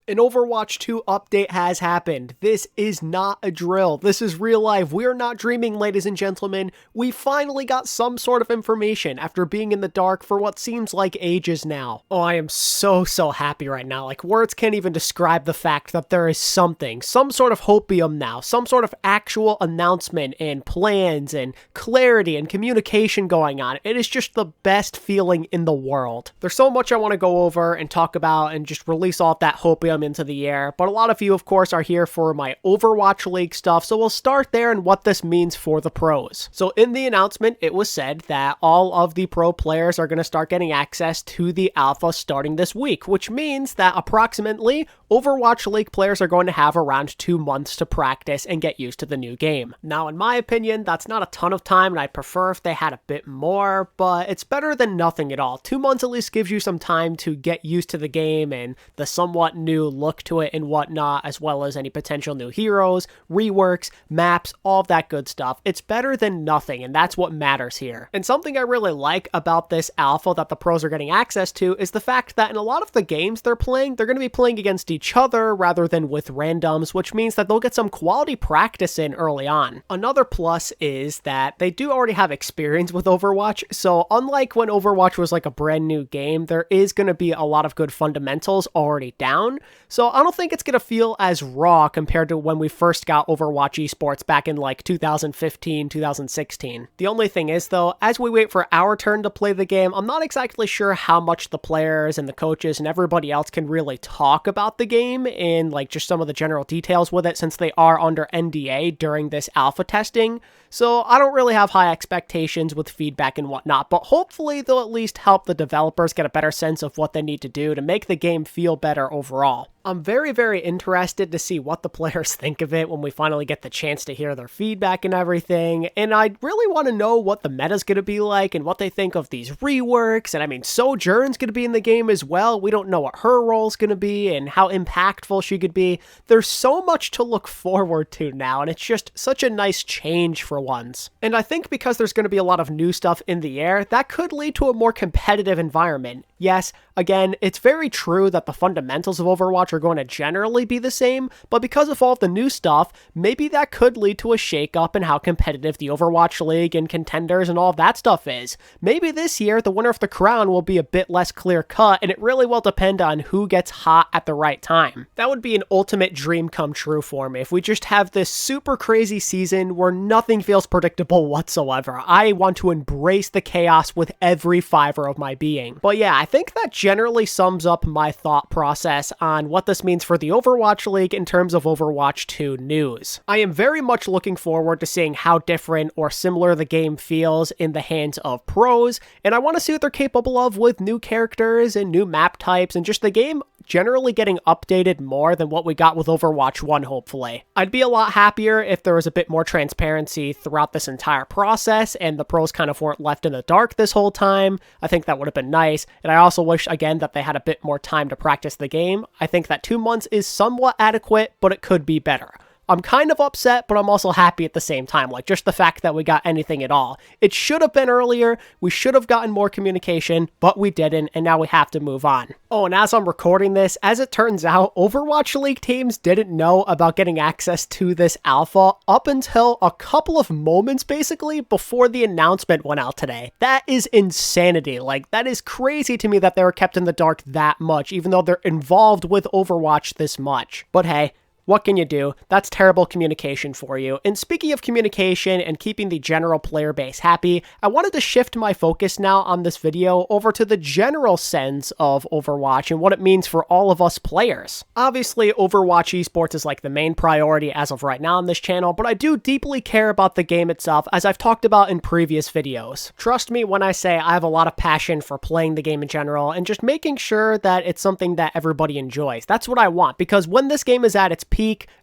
An Overwatch 2 update has happened. This is not a drill. This is real life. We're not dreaming, ladies and gentlemen. We finally got some sort of information after being in the dark for what seems like ages now. Oh, I am so happy right now. Like, words can't even describe the fact that there is something, some sort of hopium now, some sort of actual announcement and plans and clarity and communication going on. It is just the best feeling in the world. There's so much I want to go over and talk about and just release all of that hopium into the air, but a lot of you, of course, are here for my Overwatch League stuff, so we'll start there and what this means for the pros. So in the announcement, it was said that all of the pro players are going to start getting access to the alpha starting this week, which means that approximately Overwatch League players are going to have around 2 months to practice and get used to the new game. Now, in my opinion, that's not a ton of time, and I'd prefer if they had a bit more, but it's better than nothing at all. 2 months at least gives you some time to get used to the game and the somewhat new look to it and whatnot, as well as any potential new heroes, reworks, maps, all of that good stuff. It's better than nothing, and that's what matters here. And something I really like about this alpha that the pros are getting access to is the fact that in a lot of the games they're playing, they're going to be playing against each other rather than with randoms, which means that they'll get some quality practice in early on. Another plus is that they do already have experience with Overwatch, so unlike when Overwatch was like a brand new game, there is going to be a lot of good fundamentals already down. So I don't think it's going to feel as raw compared to when we first got Overwatch esports back in like 2015, 2016. The only thing is though, as we wait for our turn to play the game, I'm not exactly sure how much the players and the coaches and everybody else can really talk about the game and like just some of the general details with it since they are under NDA during this alpha testing. So I don't really have high expectations with feedback and whatnot, but hopefully they'll at least help the developers get a better sense of what they need to do to make the game feel better overall. I'm very interested to see what the players think of it when we finally get the chance to hear their feedback and everything, and I really want to know what the meta's going to be like and what they think of these reworks, and I mean, Sojourn's going to be in the game as well. We don't know what her role's going to be and how impactful she could be. There's so much to look forward to now, and it's just such a nice change for once. And I think because there's going to be a lot of new stuff in the air, that could lead to a more competitive environment. Yes, again, it's very true that the fundamentals of Overwatch are going to generally be the same, but because of all the new stuff, maybe that could lead to a shakeup in how competitive the Overwatch League and contenders and all of that stuff is. Maybe this year, the winner of the crown will be a bit less clear-cut, and it really will depend on who gets hot at the right time. That would be an ultimate dream come true for me, if we just have this super crazy season where nothing feels predictable whatsoever. I want to embrace the chaos with every fiber of my being. But yeah, I think that generally sums up my thought process on what this means for the Overwatch League in terms of Overwatch 2 news. I am very much looking forward to seeing how different or similar the game feels in the hands of pros, and I want to see what they're capable of with new characters and new map types and just the game generally getting updated more than what we got with Overwatch 1, hopefully. I'd be a lot happier if there was a bit more transparency throughout this entire process and the pros kind of weren't left in the dark this whole time. I think that would have been nice, and I also wish, again, that they had a bit more time to practice the game. I think that 2 months is somewhat adequate, but it could be better. I'm kind of upset, but I'm also happy at the same time, like just the fact that we got anything at all. It should have been earlier, we should have gotten more communication, but we didn't, and now we have to move on. Oh, and as I'm recording this, as it turns out, Overwatch League teams didn't know about getting access to this alpha up until a couple of moments, basically, before the announcement went out today. That is insanity. Like, that is crazy to me that they were kept in the dark that much, even though they're involved with Overwatch this much. But hey, what can you do? That's terrible communication for you. And speaking of communication and keeping the general player base happy, I wanted to shift my focus now on this video over to the general sense of Overwatch and what it means for all of us players. Obviously, Overwatch esports is like the main priority as of right now on this channel, but I do deeply care about the game itself, as I've talked about in previous videos. Trust me when I say I have a lot of passion for playing the game in general and just making sure that it's something that everybody enjoys. That's what I want, because when this game is at its peak,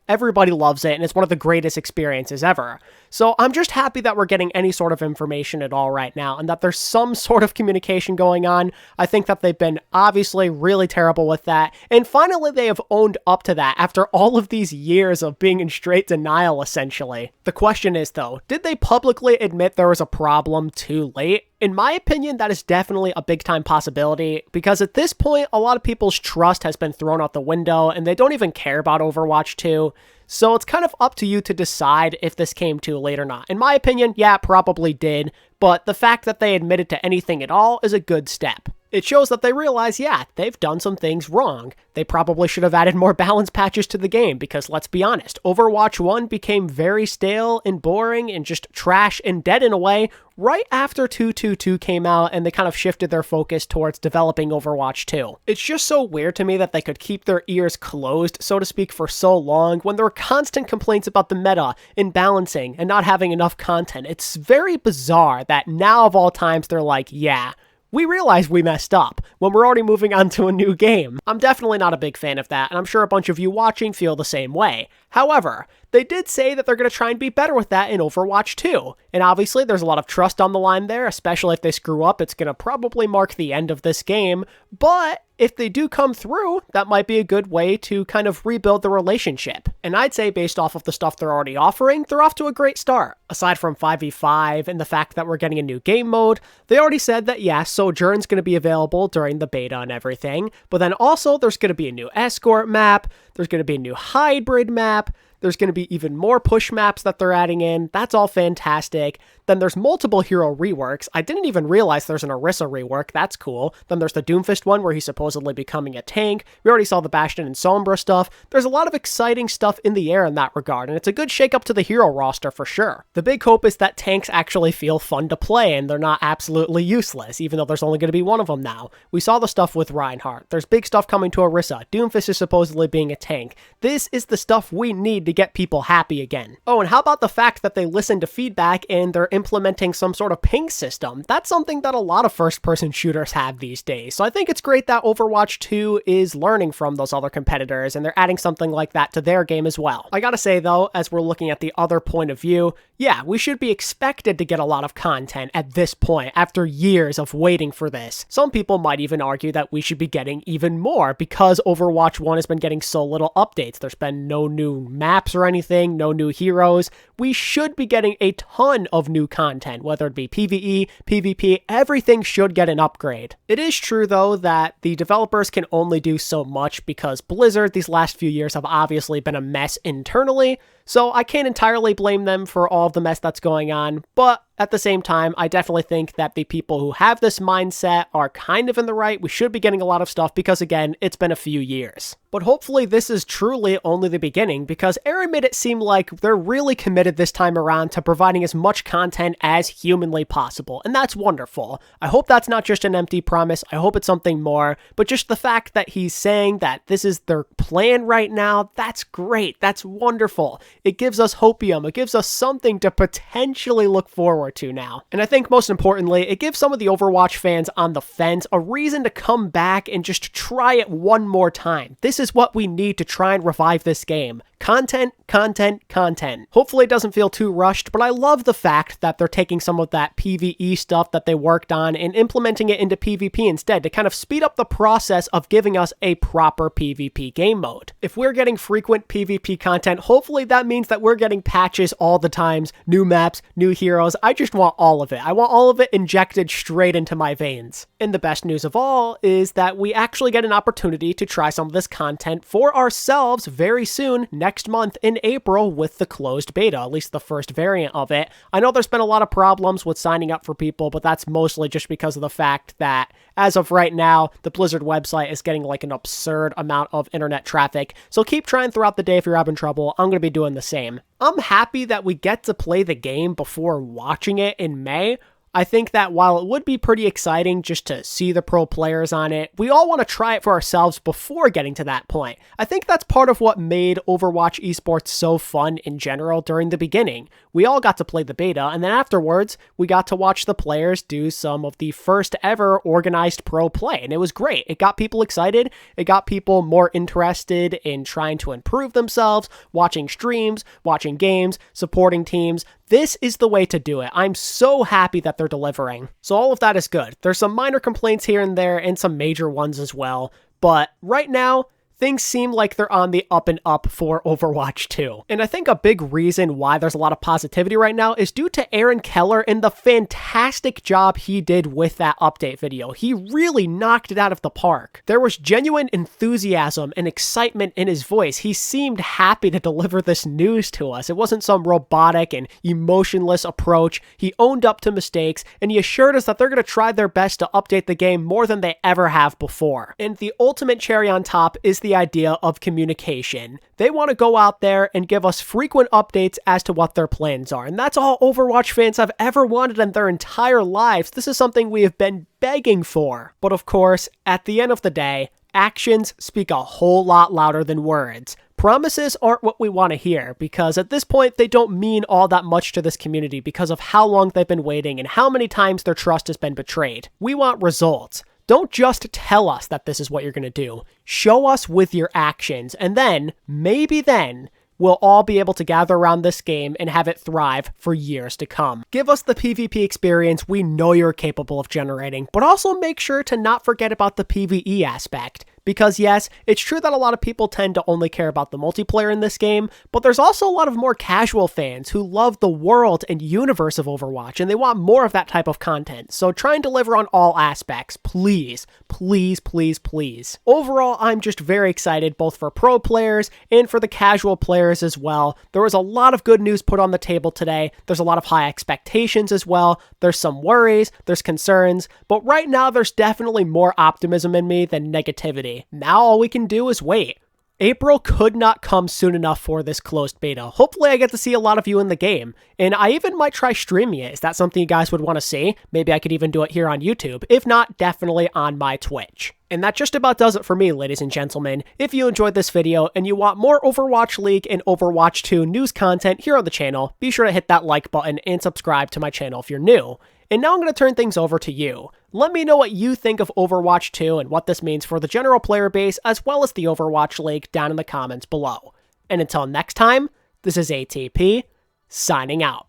everybody loves it, and it's one of the greatest experiences ever. So I'm just happy that we're getting any sort of information at all right now, and that there's some sort of communication going on. I think that they've been obviously really terrible with that, and finally they have owned up to that after all of these years of being in straight denial, essentially. The question is, though, did they publicly admit there was a problem too late? In my opinion, that is definitely a big time possibility, because at this point, a lot of people's trust has been thrown out the window and they don't even care about Overwatch 2. So it's kind of up to you to decide if this came too late or not. In my opinion, yeah, it probably did, but the fact that they admitted to anything at all is a good step. It shows that they realize, yeah, they've done some things wrong. They probably should have added more balance patches to the game because, let's be honest, Overwatch 1 became very stale and boring and just trash and dead in a way right after 2.2.2 came out, and they kind of shifted their focus towards developing Overwatch 2. It's just so weird to me that they could keep their ears closed, so to speak, for so long when there were constant complaints about the meta and balancing and not having enough content. It's very bizarre that now of all times they're like, yeah, we realize we messed up when we're already moving on to a new game. I'm definitely not a big fan of that, and I'm sure a bunch of you watching feel the same way. However, they did say that they're going to try and be better with that in Overwatch 2. And obviously, there's a lot of trust on the line there, especially if they screw up. It's going to probably mark the end of this game. But if they do come through, that might be a good way to kind of rebuild the relationship. And I'd say based off of the stuff they're already offering, they're off to a great start. Aside from 5v5 and the fact that we're getting a new game mode, they already said that, yeah, Sojourn's going to be available during the beta and everything. But then also, there's going to be a new escort map. There's going to be a new hybrid map. There's going to be even more push maps that they're adding in. That's all fantastic. Then there's multiple hero reworks. I didn't even realize there's an Orisa rework. That's cool. Then there's the Doomfist one where he's supposedly becoming a tank. We already saw the Bastion and Sombra stuff. There's a lot of exciting stuff in the air in that regard, and it's a good shake-up to the hero roster for sure. The big hope is that tanks actually feel fun to play and they're not absolutely useless, even though there's only going to be one of them now. We saw the stuff with Reinhardt. There's big stuff coming to Orisa. Doomfist is supposedly being a tank. This is the stuff we need to get people happy again. Oh, and how about the fact that they listen to feedback and they're implementing some sort of ping system? That's something that a lot of first-person shooters have these days. So I think it's great that Overwatch 2 is learning from those other competitors and they're adding something like that to their game as well. I gotta say though, as we're looking at the other point of view, yeah, we should be expected to get a lot of content at this point after years of waiting for this. Some people might even argue that we should be getting even more because Overwatch 1 has been getting so little updates. There's been no new maps or anything, no new heroes. We should be getting a ton of new content, whether it be PvE, PvP, everything should get an upgrade. It is true though that the developers can only do so much because Blizzard these last few years have obviously been a mess internally, so I can't entirely blame them for all of the mess that's going on, but at the same time, I definitely think that the people who have this mindset are kind of in the right. We should be getting a lot of stuff because, again, it's been a few years. But hopefully this is truly only the beginning because Aaron made it seem like they're really committed this time around to providing as much content as humanly possible, and that's wonderful. I hope that's not just an empty promise. I hope it's something more, but just the fact that he's saying that this is their plan right now, that's great. That's wonderful. It gives us hopium. It gives us something to potentially look forward to now. And I think most importantly, it gives some of the Overwatch fans on the fence a reason to come back and just try it one more time. This is what we need to try and revive this game. Content, content, content. Hopefully it doesn't feel too rushed, but I love the fact that they're taking some of that PvE stuff that they worked on and implementing it into PvP instead to kind of speed up the process of giving us a proper PvP game mode. If we're getting frequent PvP content, hopefully that means that we're getting patches all the times, new maps, new heroes. I just want all of it. I want all of it injected straight into my veins. And the best news of all is that we actually get an opportunity to try some of this content for ourselves very soon, next month in April with the closed beta, at least the first variant of it. I know there's been a lot of problems with signing up for people, but that's mostly just because of the fact that as of right now, the Blizzard website is getting like an absurd amount of internet traffic. So keep trying throughout the day if you're having trouble. I'm going to be doing the same. I'm happy that we get to play the game before watching it in May. I think that while it would be pretty exciting just to see the pro players on it, we all want to try it for ourselves before getting to that point. I think that's part of what made Overwatch esports so fun in general during the beginning. We all got to play the beta, and then afterwards, we got to watch the players do some of the first ever organized pro play, and it was great. It got people excited, it got people more interested in trying to improve themselves, watching streams, watching games, supporting teams. This is the way to do it. I'm so happy that they're delivering. So all of that is good. There's some minor complaints here and there and some major ones as well. But right now, things seem like they're on the up and up for Overwatch 2. And I think a big reason why there's a lot of positivity right now is due to Aaron Keller and the fantastic job he did with that update video. He really knocked it out of the park. There was genuine enthusiasm and excitement in his voice. He seemed happy to deliver this news to us. It wasn't some robotic and emotionless approach. He owned up to mistakes, and he assured us that they're going to try their best to update the game more than they ever have before. And the ultimate cherry on top is the idea of communication. They want to go out there and give us frequent updates as to what their plans are, and that's all Overwatch fans have ever wanted in their entire lives. This is something we have been begging for. But of course, at the end of the day, actions speak a whole lot louder than words. Promises aren't what we want to hear, because at this point they don't mean all that much to this community because of how long they've been waiting and how many times their trust has been betrayed. We want results. Don't just tell us that this is what you're going to do. Show us with your actions, and then, maybe then, we'll all be able to gather around this game and have it thrive for years to come. Give us the PvP experience we know you're capable of generating, but also make sure to not forget about the PvE aspect. Because yes, it's true that a lot of people tend to only care about the multiplayer in this game, but there's also a lot of more casual fans who love the world and universe of Overwatch, and they want more of that type of content. So try and deliver on all aspects, please. Please, please, please. Overall, I'm just very excited both for pro players and for the casual players as well. There was a lot of good news put on the table today. There's a lot of high expectations as well. There's some worries, there's concerns, but right now there's definitely more optimism in me than negativity. Now all we can do is wait. April could not come soon enough for this closed beta. Hopefully I get to see a lot of you in the game, and I even might try streaming it. Is that something you guys would want to see? Maybe I could even do it here on YouTube. If not, definitely on my Twitch. And that just about does it for me, ladies and gentlemen. If you enjoyed this video and you want more Overwatch League and Overwatch 2 news content here on the channel, be sure to hit that like button and subscribe to my channel if you're new. And now I'm going to turn things over to you. Let me know what you think of Overwatch 2 and what this means for the general player base as well as the Overwatch League down in the comments below. And until next time, this is ATP, signing out.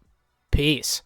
Peace.